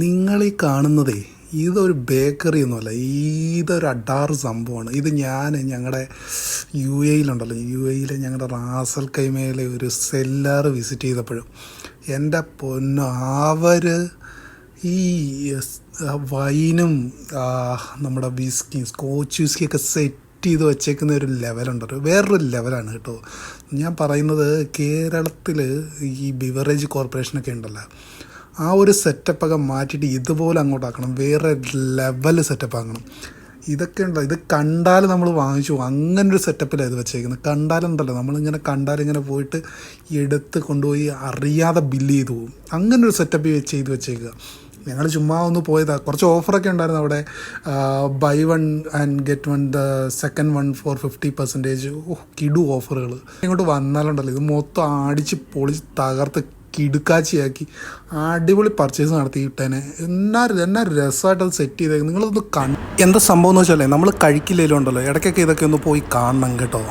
നിങ്ങളീ കാണുന്നതേ ഇതൊരു ബേക്കറി ഒന്നുമല്ല, ഇതൊരു അഡാറ് സംഭവമാണ്. ഇത് ഞങ്ങളുടെ യുഎയിലുണ്ടല്ലോ, യുഎയിലെ ഞങ്ങളുടെ റാസൽ കൈമയിലെ ഒരു സെല്ലാർ വിസിറ്റ് ചെയ്തപ്പോഴും എൻ്റെ പൊന്നോ, അവർ ഈ വൈനും നമ്മുടെ വിസ്കിയും സ്കോച്ച് വിസ്കിയൊക്കെ സെറ്റ് ചെയ്ത് വെച്ചേക്കുന്ന ഒരു ലെവലുണ്ടല്ലോ, വേറൊരു ലെവലാണ് കേട്ടോ. ഞാൻ പറയുന്നത് കേരളത്തിൽ ഈ ബിവറേജ് കോർപ്പറേഷനൊക്കെ ഉണ്ടല്ലോ, ആ ഒരു സെറ്റപ്പൊക്കെ മാറ്റിയിട്ട് ഇതുപോലെ അങ്ങോട്ടാക്കണം, വേറെ ലെവൽ സെറ്റപ്പ് ആക്കണം. ഇതൊക്കെ ഉണ്ടോ, ഇത് കണ്ടാൽ നമ്മൾ വാങ്ങിച്ചു പോകും, അങ്ങനൊരു സെറ്റപ്പിലാണ് ഇത് വെച്ചേക്കുന്നത്. കണ്ടാലുണ്ടല്ലോ, നമ്മളിങ്ങനെ കണ്ടാലിങ്ങനെ പോയിട്ട് എടുത്ത് കൊണ്ടുപോയി അറിയാതെ ബില്ല് ചെയ്ത് പോകും. അങ്ങനൊരു സെറ്റപ്പ് ചെയ്ത് വെച്ചേക്കുക. ഞങ്ങൾ ചുമ്മാ ഒന്ന് പോയതാണ്. കുറച്ച് ഓഫറൊക്കെ ഉണ്ടായിരുന്നു അവിടെ, buy 1 and get 1 the second one for 50%. കിടു ഓഫറുകൾ. ഇങ്ങോട്ട് വന്നാലുണ്ടല്ലോ, ഇത് മൊത്തം അടിച്ച് പൊളിച്ച് തകർത്ത് കിടുക്കാച്ചിയാക്കി അടിപൊളി പർച്ചേസ് നടത്തിയിട്ടേനെ. എന്നാ രസമായിട്ട് അത് സെറ്റ് ചെയ്തേക്കും. നിങ്ങളതൊന്ന് എന്താ സംഭവം എന്ന് വെച്ചാലേ, നമ്മൾ കഴിക്കില്ലേലും ഉണ്ടല്ലോ, ഇടയ്ക്കൊക്കെ ഇതൊക്കെ ഒന്ന് പോയി കാണണം കേട്ടോ.